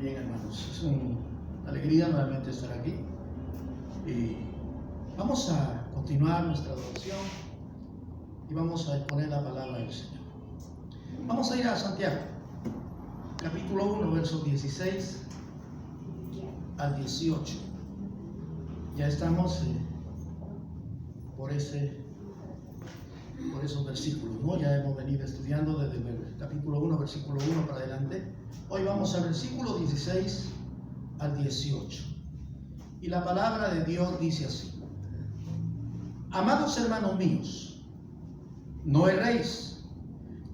Bien, hermanos, es una alegría nuevamente estar aquí. Y vamos a continuar nuestra adoración y vamos a exponer la palabra del Señor. Vamos a ir a Santiago, capítulo 1, versos 16 al 18. Ya estamos por esos versículos, ¿no? Ya hemos venido estudiando desde el capítulo 1, versículo 1 para adelante. Hoy vamos al versículo 16 al 18. Y la palabra de Dios dice así: Amados hermanos míos, no erréis.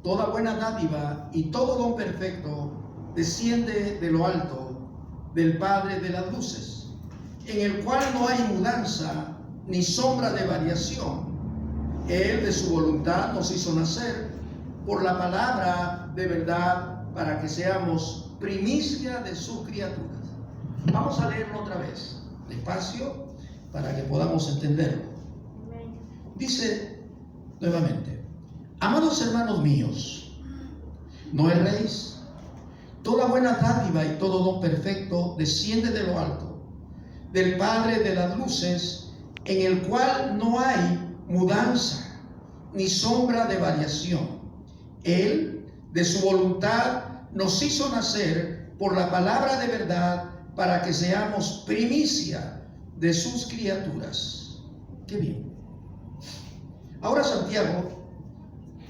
Toda buena dádiva y todo don perfecto desciende de lo alto, del Padre de las luces, en el cual no hay mudanza ni sombra de variación. Él de su voluntad nos hizo nacer por la palabra de verdad para que seamos primicia de sus criaturas. Vamos a leerlo otra vez, despacio, para que podamos entenderlo. Dice nuevamente: Amados hermanos míos, no erréis. Toda buena dádiva y todo don perfecto desciende de lo alto, del Padre de las luces, en el cual no hay mudanza ni sombra de variación. Él, de su voluntad, nos hizo nacer por la palabra de verdad para que seamos primicia de sus criaturas. Qué bien. Ahora Santiago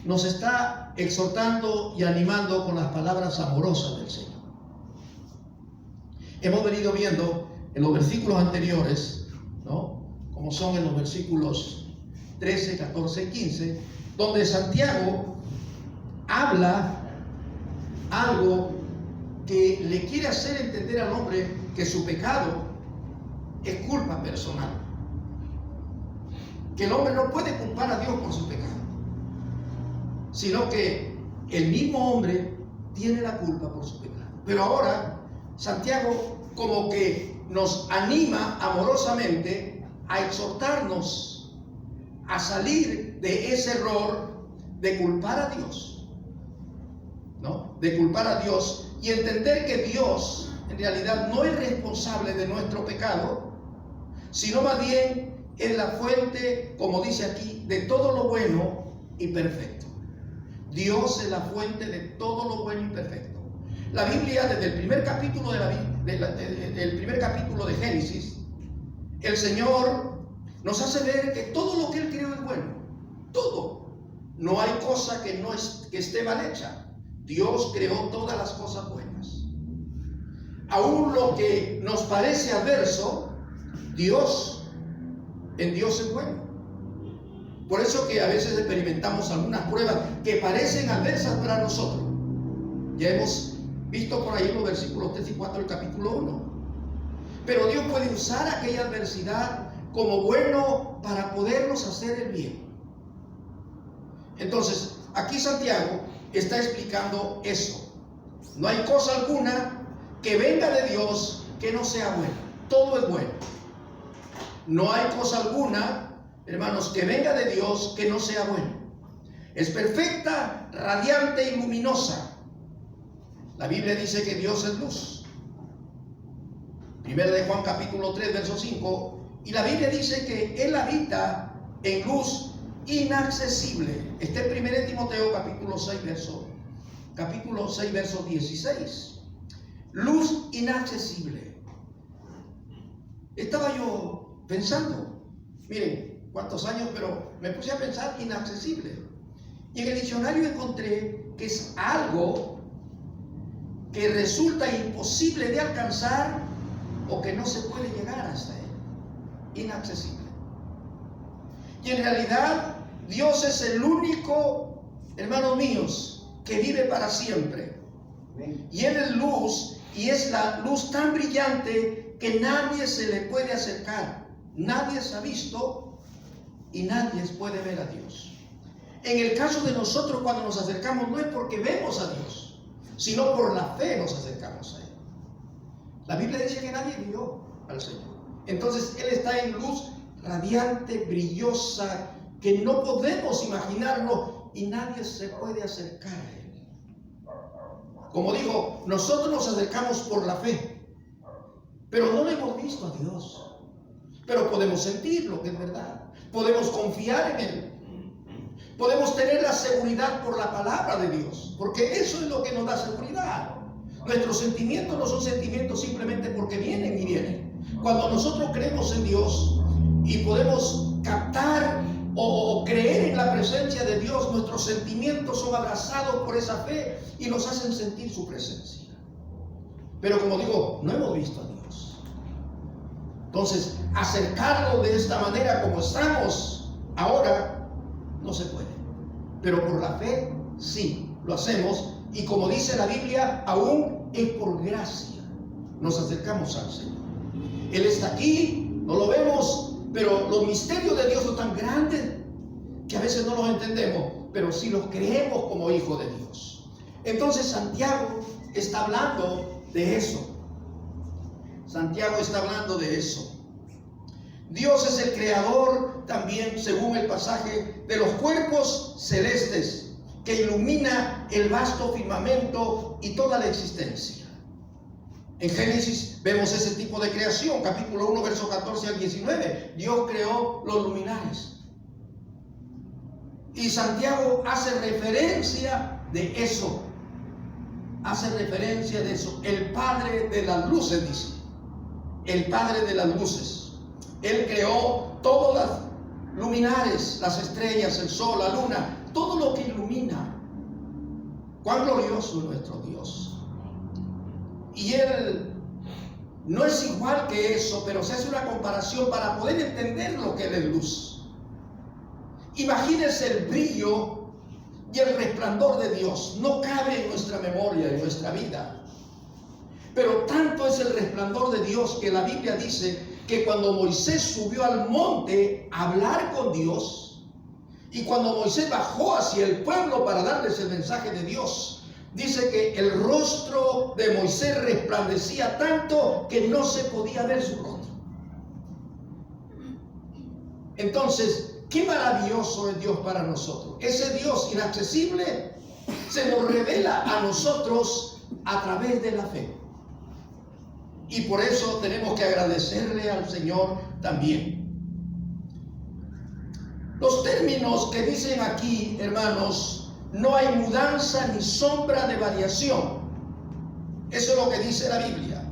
nos está exhortando y animando con las palabras amorosas del Señor. Hemos venido viendo en los versículos anteriores, ¿no?, como son en los versículos 13, 14 y 15, donde Santiago habla algo que le quiere hacer entender al hombre que su pecado es culpa personal, que el hombre no puede culpar a Dios por su pecado, sino que el mismo hombre tiene la culpa por su pecado. Pero ahora Santiago como que nos anima amorosamente a exhortarnos a salir de ese error de culpar a Dios, ¿no? De culpar a Dios y entender que Dios en realidad no es responsable de nuestro pecado, sino más bien es la fuente, como dice aquí, de todo lo bueno y perfecto. Dios es la fuente de todo lo bueno y perfecto. La Biblia, desde el primer capítulo del primer capítulo de Génesis, el Señor nos hace ver que todo lo que Él creó es bueno. Todo. No hay cosa que esté mal hecha. Dios creó todas las cosas buenas. Aún lo que nos parece adverso, en Dios es bueno. Por eso que a veces experimentamos algunas pruebas que parecen adversas para nosotros. Ya hemos visto por ahí los versículos 3 y 4 del capítulo 1. Pero Dios puede usar aquella adversidad como bueno para podernos hacer el bien. Entonces, aquí Santiago está explicando eso. No hay cosa alguna que venga de Dios que no sea buena. Todo es bueno. No hay cosa alguna, hermanos, que venga de Dios que no sea bueno. Es perfecta, radiante y luminosa. La Biblia dice que Dios es luz. Primera de Juan capítulo 3, verso 5. Y la Biblia dice que Él habita en luz inaccesible. Está en 1 Timoteo capítulo 6, verso 16. Luz inaccesible. Estaba yo pensando, miren cuántos años, pero me puse a pensar inaccesible. Y en el diccionario encontré que es algo que resulta imposible de alcanzar o que no se puede llegar hasta él. Inaccesible. Y en realidad Dios es el único, hermanos míos, que vive para siempre. Y Él es luz, y es la luz tan brillante que nadie se le puede acercar. Nadie se ha visto y nadie puede ver a Dios. En el caso de nosotros, cuando nos acercamos, no es porque vemos a Dios, sino por la fe nos acercamos a Él. La Biblia dice que nadie vio al Señor. Entonces Él está en luz radiante, brillosa, que no podemos imaginarlo y nadie se puede acercar a Él. Como digo, nosotros nos acercamos por la fe, pero no le hemos visto a Dios. Pero podemos sentir lo que es verdad. Podemos confiar en Él. Podemos tener la seguridad por la palabra de Dios, porque eso es lo que nos da seguridad. Nuestros sentimientos no son sentimientos simplemente porque vienen y vienen. Cuando nosotros creemos en Dios y podemos captar o creer en la presencia de Dios, nuestros sentimientos son abrazados por esa fe y nos hacen sentir su presencia. Pero como digo, no hemos visto a Dios. Entonces, acercarlo de esta manera como estamos ahora, no se puede. Pero por la fe, sí, lo hacemos. Y como dice la Biblia, aún es por gracia. Nos acercamos al Señor. Él está aquí, no lo vemos, pero los misterios de Dios son tan grandes que a veces no los entendemos, pero sí los creemos como hijos de Dios. Entonces Santiago está hablando de eso. Santiago está hablando de eso. Dios es el creador también, según el pasaje, de los cuerpos celestes que ilumina el vasto firmamento y toda la existencia. En Génesis vemos ese tipo de creación, capítulo 1, verso 14 al 19. Dios creó los luminares. Y Santiago hace referencia de eso. Hace referencia de eso. El Padre de las luces, dice. El Padre de las luces. Él creó todas las luminares, las estrellas, el sol, la luna, todo lo que ilumina. Cuán glorioso es nuestro Dios. Y Él no es igual que eso, pero se hace una comparación para poder entender lo que Él es luz. Imagínense el brillo y el resplandor de Dios. No cabe en nuestra memoria, en nuestra vida. Pero tanto es el resplandor de Dios que la Biblia dice que cuando Moisés subió al monte a hablar con Dios, y cuando Moisés bajó hacia el pueblo para darles el mensaje de Dios, dice que el rostro de Moisés resplandecía tanto que no se podía ver su rostro. Entonces, qué maravilloso es Dios para nosotros. Ese Dios inaccesible se nos revela a nosotros a través de la fe. Y por eso tenemos que agradecerle al Señor también. Los términos que dicen aquí, hermanos, no hay mudanza ni sombra de variación. Eso es lo que dice la Biblia.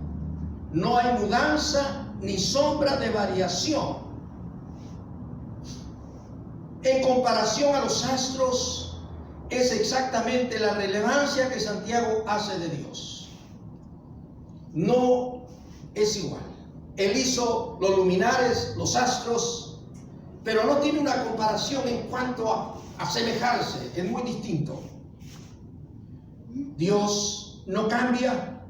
No hay mudanza ni sombra de variación. En comparación a los astros, es exactamente la relevancia que Santiago hace de Dios. No es igual. Él hizo los luminares, los astros, pero no tiene una comparación en cuanto a asemejarse. Es muy distinto. Dios no cambia,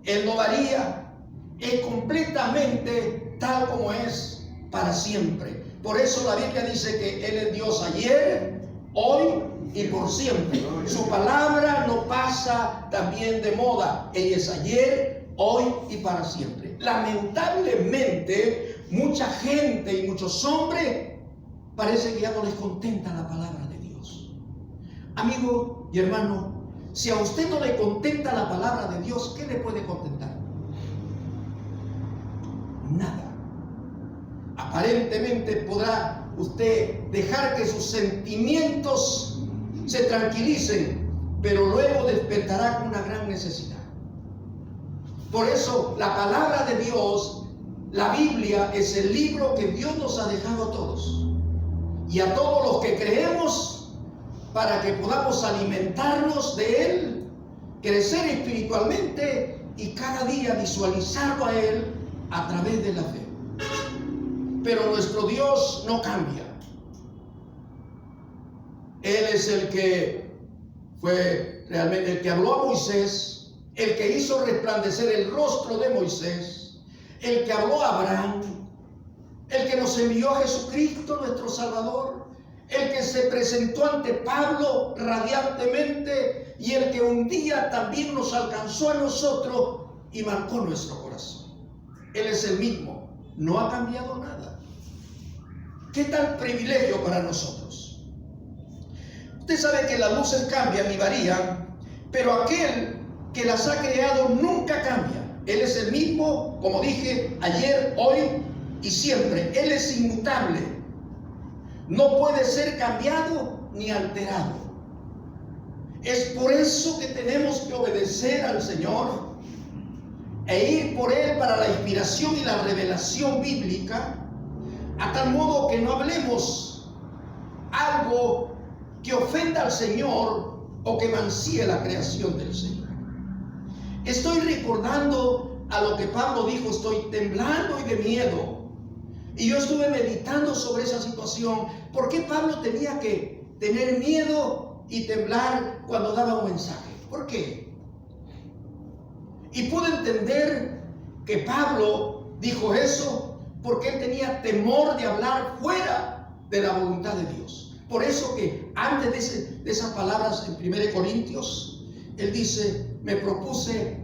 Él no varía, es completamente tal como es para siempre. Por eso la Biblia dice que Él es Dios ayer, hoy y por siempre. Su palabra no pasa también de moda. Ella es ayer, hoy y para siempre. Lamentablemente, mucha gente y muchos hombres parece que ya no les contenta la palabra de Dios. Amigo y hermano, si a usted no le contenta la palabra de Dios, ¿qué le puede contentar? Nada. Aparentemente podrá usted dejar que sus sentimientos se tranquilicen, pero luego despertará con una gran necesidad. Por eso la palabra de Dios, la Biblia, es el libro que Dios nos ha dejado a todos y a todos los que creemos, para que podamos alimentarnos de Él, crecer espiritualmente y cada día visualizarlo a Él a través de la fe. Pero nuestro Dios no cambia. Él es el que fue realmente el que habló a Moisés, el que hizo resplandecer el rostro de Moisés, el que habló a Abraham, el que nos envió a Jesucristo, nuestro Salvador, el que se presentó ante Pablo radiantemente y el que un día también nos alcanzó a nosotros y marcó nuestro corazón. Él es el mismo, no ha cambiado nada. ¿Qué tal privilegio para nosotros? Usted sabe que las luces cambian y varían, Pero aquel que las ha creado nunca cambia. Él es el mismo, como dije, ayer, hoy y siempre. Él es inmutable. No puede ser cambiado ni alterado. Es por eso que tenemos que obedecer al Señor e ir por Él para la inspiración y la revelación bíblica, a tal modo que no hablemos algo que ofenda al Señor o que mancille la creación del Señor. Estoy recordando a lo que Pablo dijo: estoy temblando y de miedo. Y yo estuve meditando sobre esa situación. ¿Por qué Pablo tenía que tener miedo y temblar cuando daba un mensaje? ¿Por qué? Y pude entender que Pablo dijo eso porque él tenía temor de hablar fuera de la voluntad de Dios. Por eso que antes de esas palabras en 1 Corintios, él dice: me propuse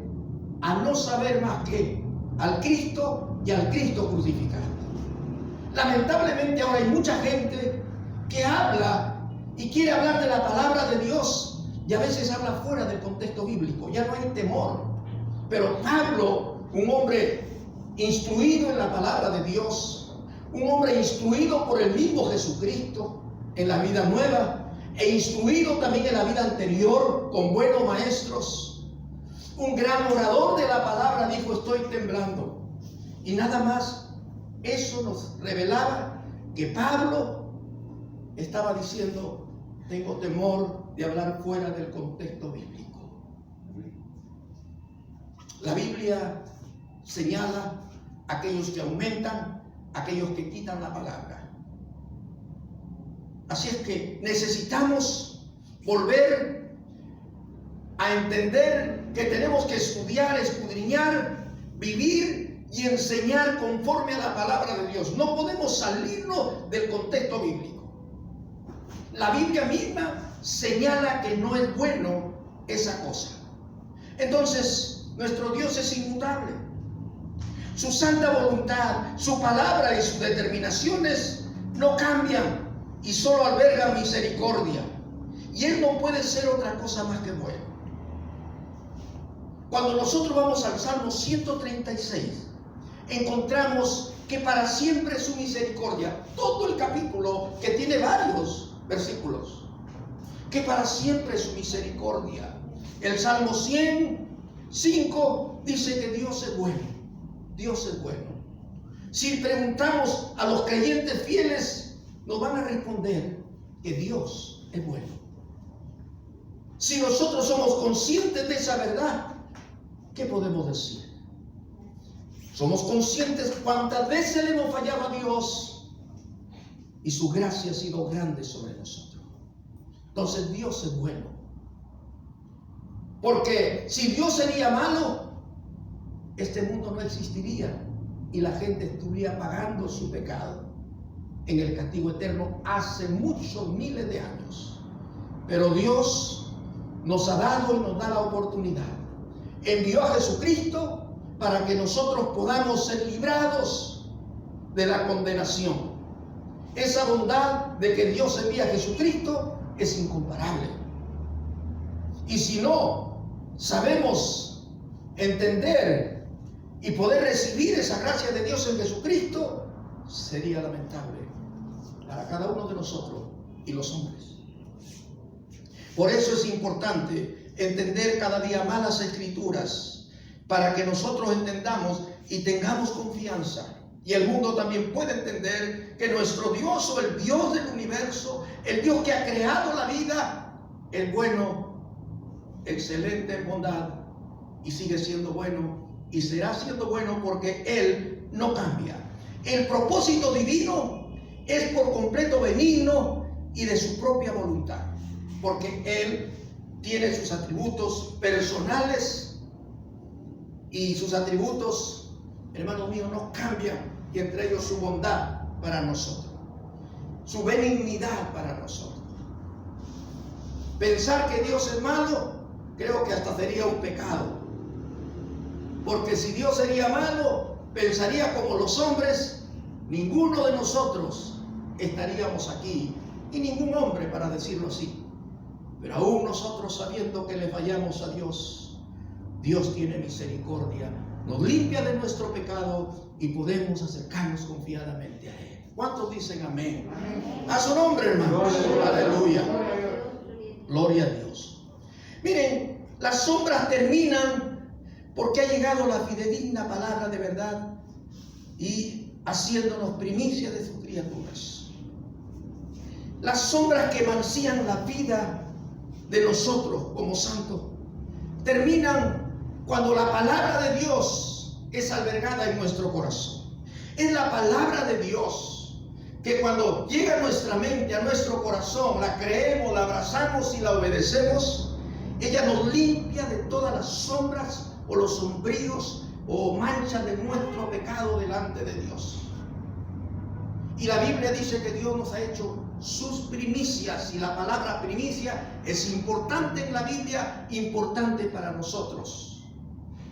a no saber más que al Cristo y al Cristo crucificado. Lamentablemente ahora hay mucha gente que habla y quiere hablar de la palabra de Dios y a veces habla fuera del contexto bíblico. Ya no hay temor. Pero Pablo, un hombre instruido en la palabra de Dios, un hombre instruido por el mismo Jesucristo en la vida nueva e instruido también en la vida anterior con buenos maestros, un gran orador de la palabra, dijo: estoy temblando. Y nada más eso nos revelaba que Pablo estaba diciendo: tengo temor de hablar fuera del contexto bíblico. La Biblia señala a aquellos que aumentan, a aquellos que quitan la palabra. Así es que necesitamos volver a entender que tenemos que estudiar, escudriñar, vivir y enseñar conforme a la palabra de Dios. No podemos salirnos del contexto bíblico. La Biblia misma señala que no es bueno esa cosa. Entonces, nuestro Dios es inmutable. Su santa voluntad, su palabra y sus determinaciones no cambian y solo albergan misericordia. Y Él no puede ser otra cosa más que bueno. Cuando nosotros vamos al Salmo 136, encontramos que para siempre es su misericordia. Todo el capítulo, que tiene varios versículos, que para siempre es su misericordia. El Salmo 105 dice que Dios es bueno. Dios es bueno. Si preguntamos a los creyentes fieles, nos van a responder que Dios es bueno. Si nosotros somos conscientes de esa verdad, ¿qué podemos decir? Somos conscientes cuántas veces le hemos fallado a Dios y su gracia ha sido grande sobre nosotros. Entonces Dios es bueno. Porque si Dios sería malo, este mundo no existiría y la gente estuviera pagando su pecado en el castigo eterno hace muchos miles de años. Pero Dios nos ha dado y nos da la oportunidad. Envió a Jesucristo para que nosotros podamos ser librados de la condenación. Esa bondad de que Dios envía a Jesucristo es incomparable. Y si no sabemos entender y poder recibir esa gracia de Dios en Jesucristo, sería lamentable para cada uno de nosotros y los hombres. Por eso es importante entender cada día más las Escrituras, para que nosotros entendamos y tengamos confianza. Y el mundo también puede entender que nuestro Dios, o el Dios del universo, el Dios que ha creado la vida, es bueno, excelente en bondad, y sigue siendo bueno, y será siendo bueno porque Él no cambia. El propósito divino es por completo benigno y de su propia voluntad, porque Él tiene sus atributos personales y sus atributos, hermanos míos, no cambian, y entre ellos su bondad para nosotros, su benignidad para nosotros. Pensar que Dios es malo, creo que hasta sería un pecado, porque si Dios sería malo, pensaría como los hombres, ninguno de nosotros estaríamos aquí, y ningún hombre, para decirlo así. Pero aún nosotros, sabiendo que le fallamos a Dios, Dios tiene misericordia, nos limpia de nuestro pecado y podemos acercarnos confiadamente a Él. ¿Cuántos dicen amén? Amén. A su nombre, hermanos. Aleluya. Gloria a Dios. Miren, las sombras terminan porque ha llegado la fidedigna palabra de verdad y haciéndonos primicia de sus criaturas. Las sombras que mancillan la vida de nosotros como santos terminan cuando la palabra de Dios es albergada en nuestro corazón. Es la palabra de Dios que cuando llega a nuestra mente, a nuestro corazón, la creemos, la abrazamos y la obedecemos, ella nos limpia de todas las sombras o los sombríos o manchas de nuestro pecado delante de Dios. Y la Biblia dice que Dios nos ha hecho sus primicias, y la palabra primicia es importante en la Biblia, importante para nosotros.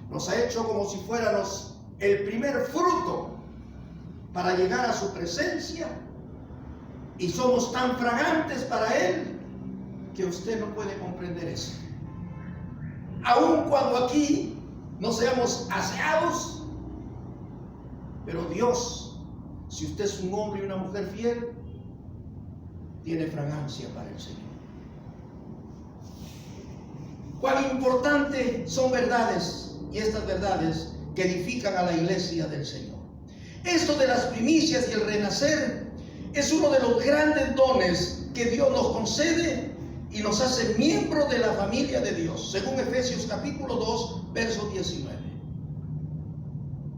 Nos ha hecho como si fuéramos el primer fruto para llegar a su presencia, y somos tan fragantes para Él que usted no puede comprender eso. Aun cuando aquí no seamos aseados, pero Dios, si usted es un hombre y una mujer fiel, tiene fragancia para el Señor. Cuán importantes son verdades, y estas verdades que edifican a la iglesia del Señor. Esto de las primicias y el renacer es uno de los grandes dones que Dios nos concede y nos hace miembros de la familia de Dios, según Efesios capítulo 2, verso 19.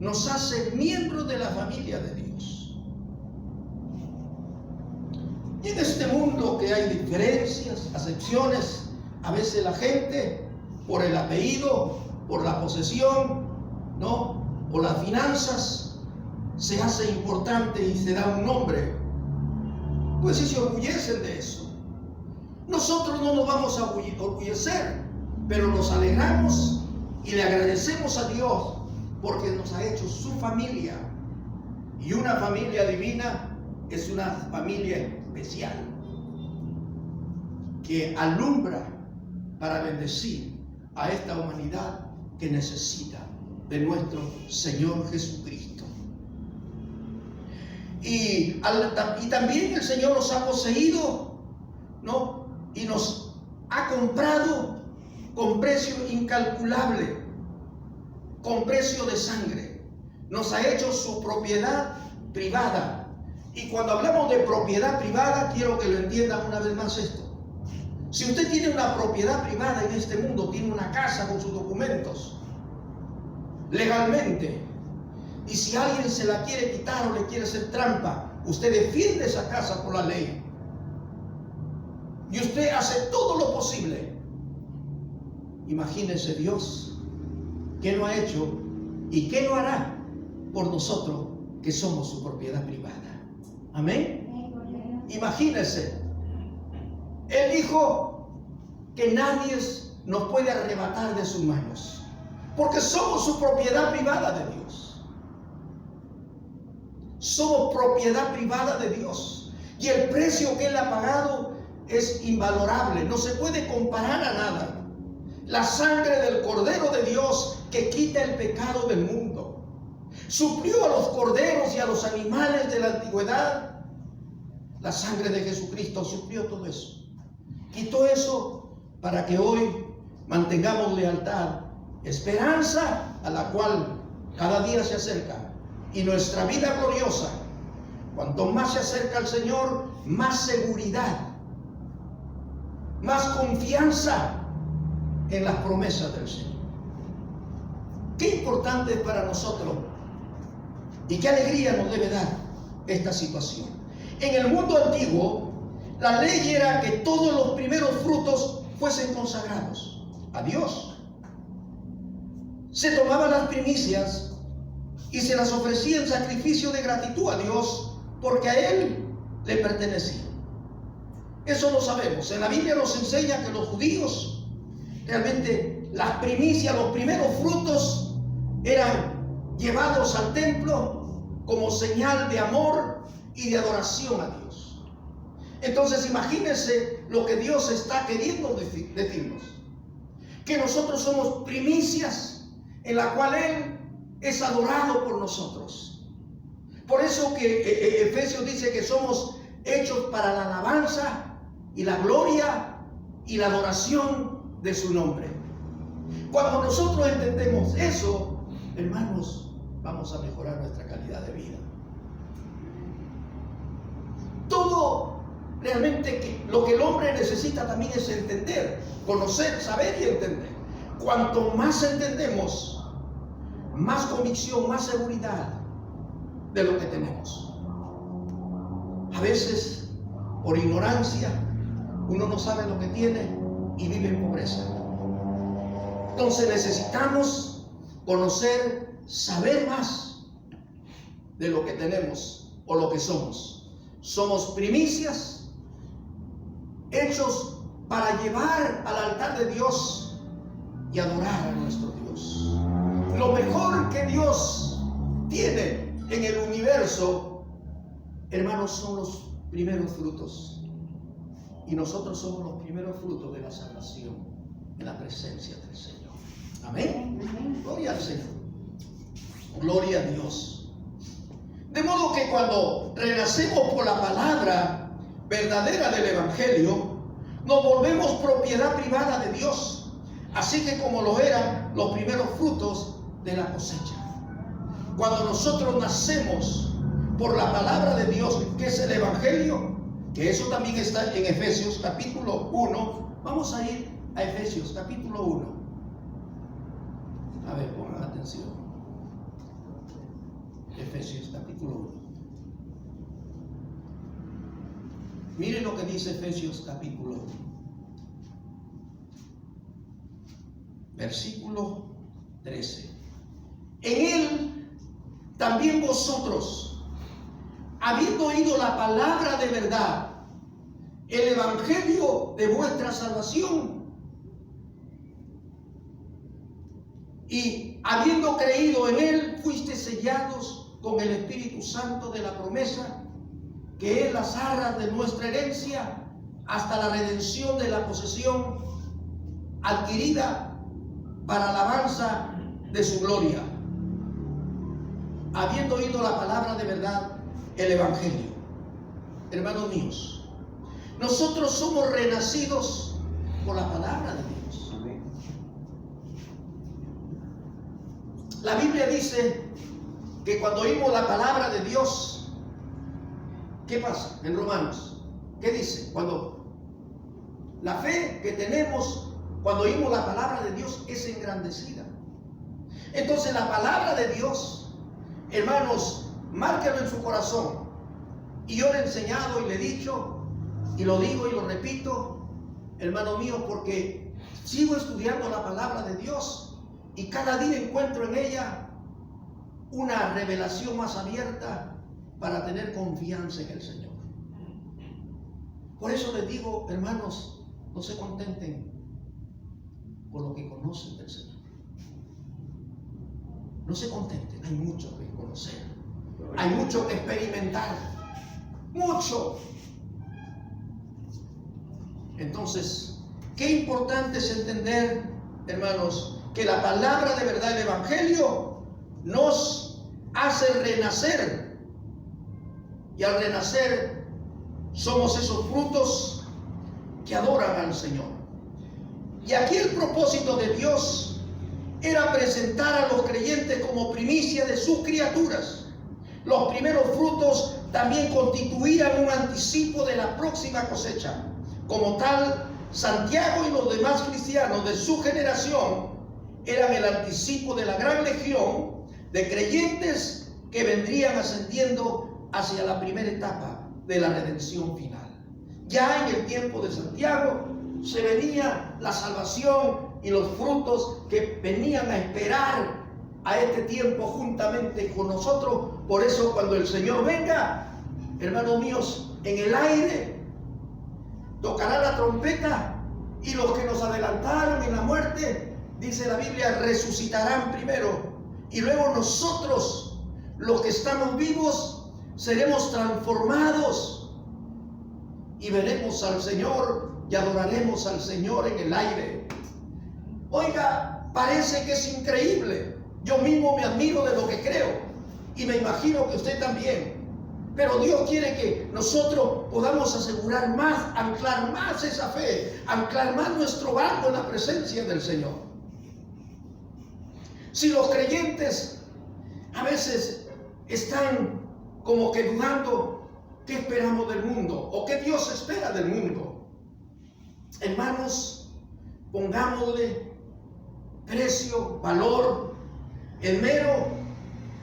Nos hace miembros de la familia de Dios. Y en este mundo que hay diferencias, acepciones, a veces la gente, por el apellido, por la posesión, ¿no?, o las finanzas, se hace importante y se da un nombre. Pues si se orgullecen de eso. Nosotros no nos vamos a orgullecer, pero nos alegramos y le agradecemos a Dios porque nos ha hecho su familia. Y una familia divina es una familia especial que alumbra para bendecir a esta humanidad que necesita de nuestro Señor Jesucristo. Y también el Señor nos ha poseído, ¿no?, y nos ha comprado con precio incalculable, con precio de sangre. Nos ha hecho su propiedad privada. Y cuando hablamos de propiedad privada, quiero que lo entiendan una vez más esto. Si usted tiene una propiedad privada en este mundo, tiene una casa con sus documentos, legalmente, y si alguien se la quiere quitar o le quiere hacer trampa, usted defiende esa casa por la ley. Y usted hace todo lo posible. Imagínese Dios, ¿qué no ha hecho y qué no hará por nosotros que somos su propiedad privada? Amén. Imagínese. Él dijo que nadie nos puede arrebatar de sus manos, porque somos su propiedad privada de Dios. Somos propiedad privada de Dios. Y el precio que Él ha pagado es invalorable, no se puede comparar a nada. La sangre del Cordero de Dios que quita el pecado del mundo. Suplió a los corderos y a los animales de la antigüedad. La sangre de Jesucristo suplió todo eso. Quitó eso para que hoy mantengamos lealtad, esperanza a la cual cada día se acerca. Y nuestra vida gloriosa, cuanto más se acerca al Señor, más seguridad, más confianza en las promesas del Señor. Qué importante es para nosotros y qué alegría nos debe dar esta situación. En el mundo antiguo, la ley era que todos los primeros frutos fuesen consagrados a Dios. Se tomaban las primicias y se las ofrecía en sacrificio de gratitud a Dios, porque a Él le pertenecía. Eso lo sabemos. En la Biblia nos enseña que los judíos, realmente las primicias, los primeros frutos, eran llevados al templo como señal de amor y de adoración a Dios. Entonces imagínense lo que Dios está queriendo decirnos. Que nosotros somos primicias en la cual Él es adorado por nosotros. Por eso que Efesios dice que somos hechos para la alabanza y la gloria y la adoración de su nombre. Cuando nosotros entendemos eso, hermanos, vamos a mejorar nuestra calidad de vida. Todo realmente lo que el hombre necesita también es entender, conocer, saber y entender. Cuanto más entendemos, más convicción, más seguridad de lo que tenemos. A veces, por ignorancia, uno no sabe lo que tiene y vive en pobreza. Entonces necesitamos conocer, saber más de lo que tenemos o lo que somos. Somos primicias hechos para llevar al altar de Dios y adorar a nuestro Dios. Lo mejor que Dios tiene en el universo, hermanos, son los primeros frutos. Y nosotros somos los primeros frutos de la salvación en la presencia del Señor. Amén. Gloria al Señor. Gloria a Dios. De modo que cuando renacemos por la palabra verdadera del Evangelio, nos volvemos propiedad privada de Dios, así que como lo eran los primeros frutos de la cosecha. Cuando nosotros nacemos por la palabra de Dios, que es el Evangelio, que eso también está en Efesios capítulo 1. Vamos a ir a Efesios capítulo 1. A ver, pongan atención. Efesios capítulo 1. Miren lo que dice Efesios capítulo 1. Versículo 13. En él también vosotros, habiendo oído la palabra de verdad, el evangelio de vuestra salvación, y habiendo creído en él, fuiste sellados con el Espíritu Santo de la promesa, que es las arras de nuestra herencia, hasta la redención de la posesión adquirida para alabanza de su gloria. Habiendo oído la palabra de verdad, el evangelio. Hermanos míos, nosotros somos renacidos por la palabra de Dios. La Biblia dice que cuando oímos la palabra de Dios, ¿qué pasa? En Romanos, ¿qué dice? Cuando la fe que tenemos, cuando oímos la palabra de Dios, es engrandecida. Entonces la palabra de Dios, hermanos, márquenlo en su corazón. Y yo le he enseñado y le he dicho, y lo digo y lo repito, hermano mío, porque sigo estudiando la palabra de Dios y cada día encuentro en ella una revelación más abierta para tener confianza en el Señor. Por eso les digo, hermanos, no se contenten con lo que conocen del Señor. No se contenten, hay mucho que conocer, hay mucho que experimentar, mucho. Entonces, qué importante es entender, hermanos, que la palabra de verdad, el Evangelio, nos hace renacer. Y al renacer, somos esos frutos que adoran al Señor. Y aquí el propósito de Dios era presentar a los creyentes como primicia de sus criaturas. Los primeros frutos también constituían un anticipo de la próxima cosecha. Como tal, Santiago y los demás cristianos de su generación eran el anticipo de la gran legión de creyentes que vendrían ascendiendo hacia la primera etapa de la redención final. Ya en el tiempo de Santiago se venía la salvación y los frutos que venían a esperar a este tiempo juntamente con nosotros. Por eso cuando el Señor venga, hermanos míos, en el aire tocará la trompeta y los que nos adelantaron en la muerte, dice la Biblia, resucitarán primero. Y luego nosotros, los que estamos vivos, seremos transformados y veremos al Señor y adoraremos al Señor en el aire. Oiga, parece que es increíble. Yo mismo me admiro de lo que creo y me imagino que usted también. Pero Dios quiere que nosotros podamos asegurar más, anclar más esa fe, anclar más nuestro barco en la presencia del Señor. Si los creyentes a veces están como que dudando qué esperamos del mundo o qué Dios espera del mundo, hermanos, pongámosle precio, valor, esmero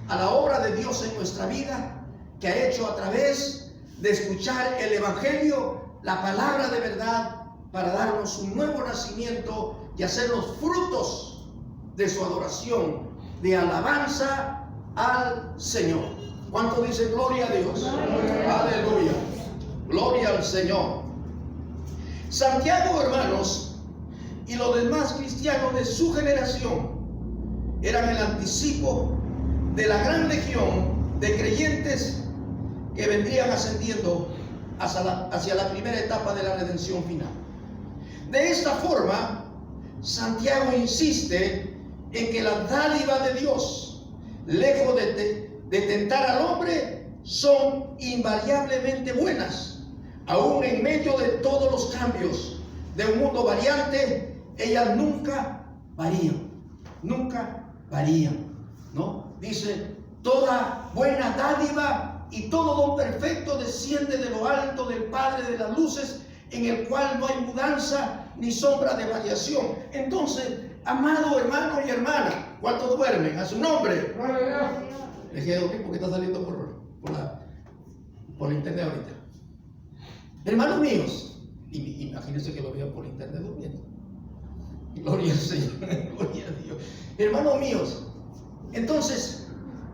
a la obra de Dios en nuestra vida, que ha hecho a través de escuchar el Evangelio, la palabra de verdad, para darnos un nuevo nacimiento y hacernos frutos de su adoración, de alabanza al Señor. ¿Cuánto dice gloria a Dios? Aleluya. Gloria al Señor. Santiago, hermanos, y los demás cristianos de su generación eran el anticipo de la gran legión de creyentes que vendrían ascendiendo hacia la primera etapa de la redención final. De esta forma, Santiago insiste en que las dádivas de Dios, lejos de tentar al hombre, son invariablemente buenas. Aún en medio de todos los cambios de un mundo variante, ellas nunca varían, ¿no? Dice, toda buena dádiva y todo don perfecto desciende de lo alto del Padre de las luces, en el cual no hay mudanza ni sombra de variación. Entonces, amado hermano y hermana, ¿cuántos duermen? A su nombre. Dejé de dormir porque está saliendo por internet ahorita. Hermanos míos, imagínense que lo vean por internet durmiendo. Gloria al Señor, gloria a Dios. Hermanos míos, entonces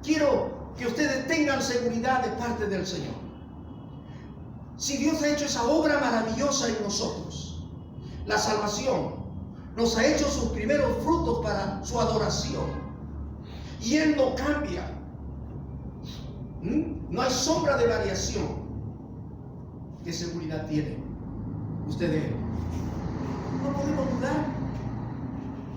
quiero que ustedes tengan seguridad de parte del Señor. Si Dios ha hecho esa obra maravillosa en nosotros, la salvación, nos ha hecho sus primeros frutos para su adoración, y Él no cambia, no hay sombra de variación. ¿Qué seguridad tienen ustedes? No podemos dudar.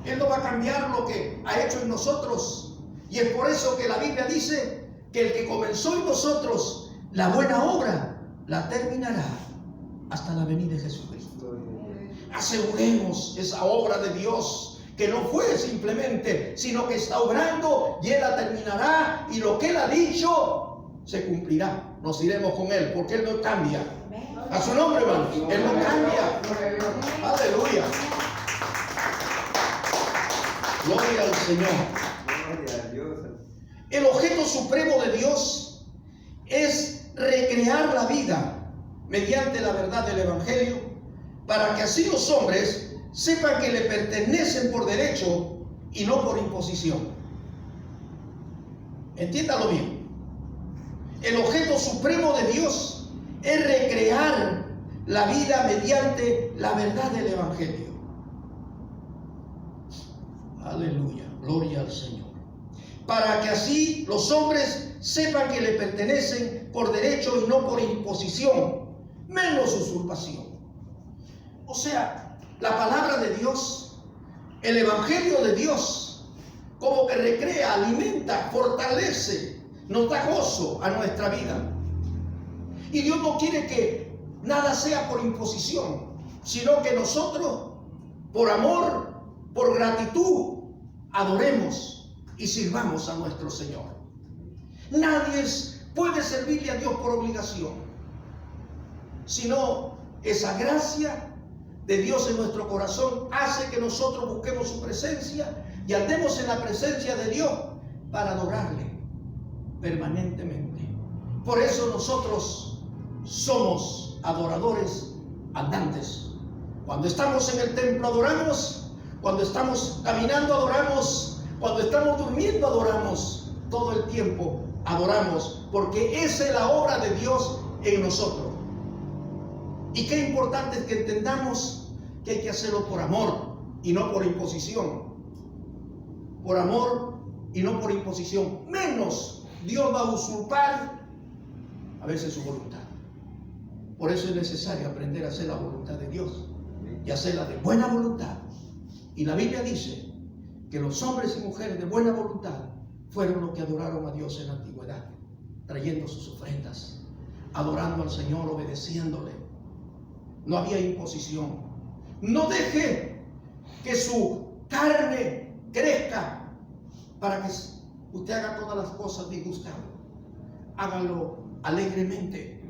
Él no va a cambiar lo que ha hecho en nosotros, y es por eso que la Biblia dice que el que comenzó en nosotros la buena obra la terminará hasta la venida de Jesucristo. Aseguremos esa obra de Dios, que no fue simplemente, sino que está obrando y Él la terminará, y lo que Él ha dicho se cumplirá. Nos iremos con Él porque Él no cambia. A su nombre, hermanos. Él no cambia. Aleluya. Gloria al Señor. El objeto supremo de Dios es recrear la vida mediante la verdad del Evangelio, para que así los hombres sepan que le pertenecen por derecho y no por imposición. Entiéndalo bien. El objeto supremo de Dios es recrear la vida mediante la verdad del Evangelio. Aleluya, gloria al Señor. Para que así los hombres sepan que le pertenecen por derecho y no por imposición, menos usurpación. O sea, la palabra de Dios, el Evangelio de Dios, como que recrea, alimenta, fortalece, nos da gozo a nuestra vida. Y Dios no quiere que nada sea por imposición, sino que nosotros, por amor, por gratitud, adoremos y sirvamos a nuestro Señor. Nadie puede servirle a Dios por obligación, sino esa gracia de Dios en nuestro corazón hace que nosotros busquemos su presencia y andemos en la presencia de Dios para adorarle permanentemente. Por eso nosotros somos adoradores andantes. Cuando estamos en el templo adoramos, cuando estamos caminando adoramos, cuando estamos durmiendo adoramos, todo el tiempo adoramos, porque esa es la obra de Dios en nosotros. Y qué importante es que entendamos que hay que hacerlo por amor y no por imposición. Por amor y no por imposición. Menos Dios va a usurpar a veces su voluntad. Por eso es necesario aprender a hacer la voluntad de Dios y hacerla de buena voluntad. Y la Biblia dice que los hombres y mujeres de buena voluntad fueron los que adoraron a Dios en la antigüedad, trayendo sus ofrendas, adorando al Señor, obedeciéndole. No había imposición. No deje que su carne crezca para que usted haga todas las cosas disgustado. Hágalo alegremente.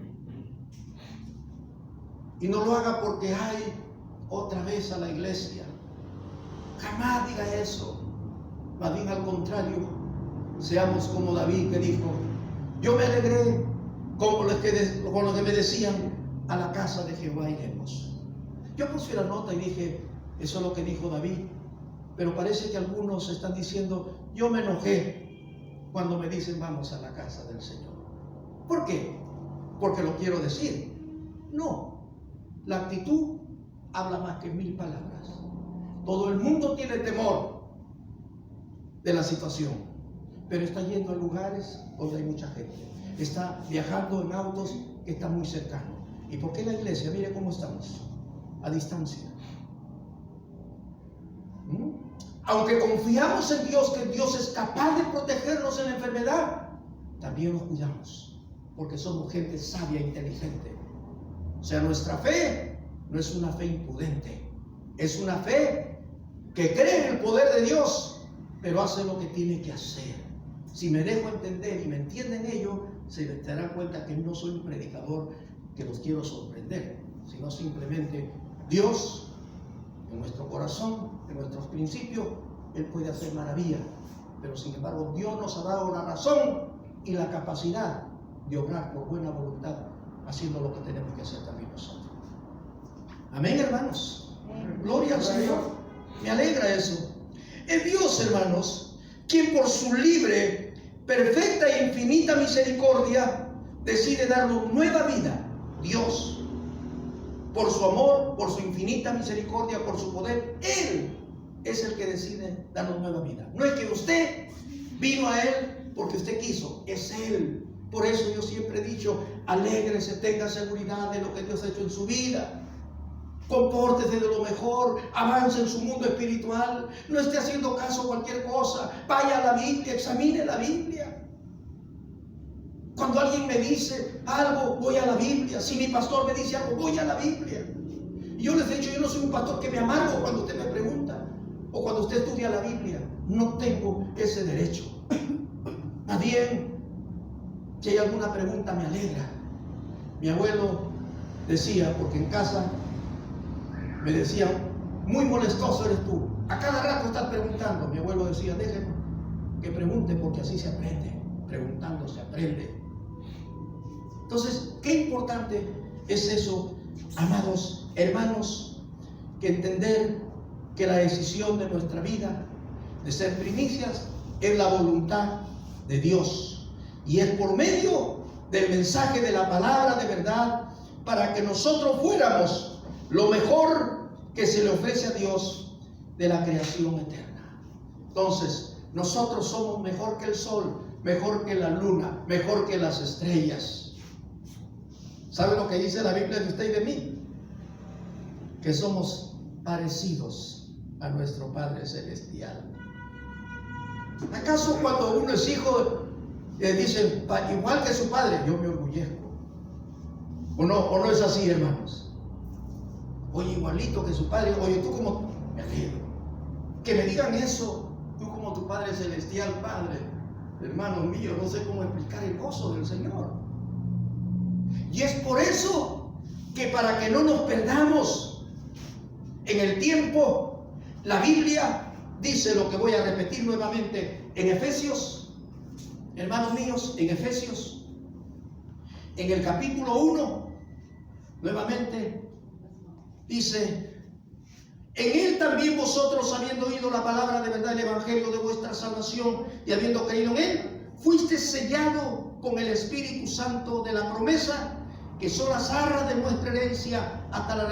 Y no lo haga porque hay otra vez a la iglesia. Jamás diga eso. Más bien al contrario, seamos como David, que dijo: yo me alegré con los que me decían, a la casa de Jehová iremos. Yo puse la nota y dije, eso es lo que dijo David. Pero parece que algunos están diciendo, yo me enojé cuando me dicen vamos a la casa del Señor. ¿Por qué? Porque lo quiero decir. No, la actitud habla más que 1000 palabras. Todo el mundo tiene temor de la situación, pero está yendo a lugares donde hay mucha gente. Está viajando en autos que están muy cercanos. ¿Y por qué la iglesia? Mire cómo estamos, a distancia. Aunque confiamos en Dios, que Dios es capaz de protegernos en la enfermedad, también nos cuidamos, porque somos gente sabia e inteligente. O sea, nuestra fe no es una fe imprudente, es una fe que cree en el poder de Dios, pero hace lo que tiene que hacer. Si me dejo entender y me entienden ellos, se darán cuenta que no soy un predicador que los quiero sorprender, sino simplemente Dios, en nuestro corazón, en nuestros principios, Él puede hacer maravillas. Pero sin embargo, Dios nos ha dado la razón y la capacidad de obrar por buena voluntad, haciendo lo que tenemos que hacer también nosotros. Amén, hermanos. Gloria al Señor. Me alegra eso. Es Dios, hermanos, quien por su libre, perfecta e infinita misericordia decide darnos nueva vida. Dios, por su amor, por su infinita misericordia, por su poder, Él es el que decide darnos nueva vida. No es que usted vino a Él porque usted quiso, es Él. Por eso yo siempre he dicho, alégrese, tenga seguridad de lo que Dios ha hecho en su vida. Compórtese de lo mejor, avance en su mundo espiritual, no esté haciendo caso a cualquier cosa, vaya a la Biblia, examine la Biblia. Cuando alguien me dice algo, voy a la Biblia. Si mi pastor me dice algo, voy a la Biblia. Y yo les he dicho, yo no soy un pastor que me amargo cuando usted me pregunta, o cuando usted estudia la Biblia. No tengo ese derecho. Más bien, si hay alguna pregunta, me alegra. Mi abuelo decía, porque en casa me decía, muy molestoso eres tú, a cada rato estás preguntando. Mi abuelo decía, déjenme que pregunte, porque así se aprende. Preguntando se aprende. Entonces, qué importante es eso, amados hermanos, que entender que la decisión de nuestra vida de ser primicias es la voluntad de Dios, y es por medio del mensaje de la palabra de verdad, para que nosotros fuéramos lo mejor que se le ofrece a Dios de la creación eterna. Entonces, nosotros somos mejor que el sol, mejor que la luna, mejor que las estrellas. ¿Sabe lo que dice la Biblia de usted y de mí? Que somos parecidos a nuestro Padre Celestial. ¿Acaso cuando uno es hijo, dicen igual que su padre? Yo me orgullezco. ¿O no es así, hermanos? Oye, igualito que su padre. Oye, tú como... Me alegro. Que me digan eso. Tú como tu Padre Celestial, Padre. Hermano mío, no sé cómo explicar el gozo del Señor. Y es por eso que, para que no nos perdamos en el tiempo, la Biblia dice lo que voy a repetir nuevamente en Efesios, hermanos míos, en Efesios, en el capítulo 1, nuevamente dice: en Él también vosotros, habiendo oído la palabra de verdad, el evangelio de vuestra salvación, y habiendo creído en Él, fuiste sellado con el Espíritu Santo de la promesa, que son las arras de nuestra herencia hasta la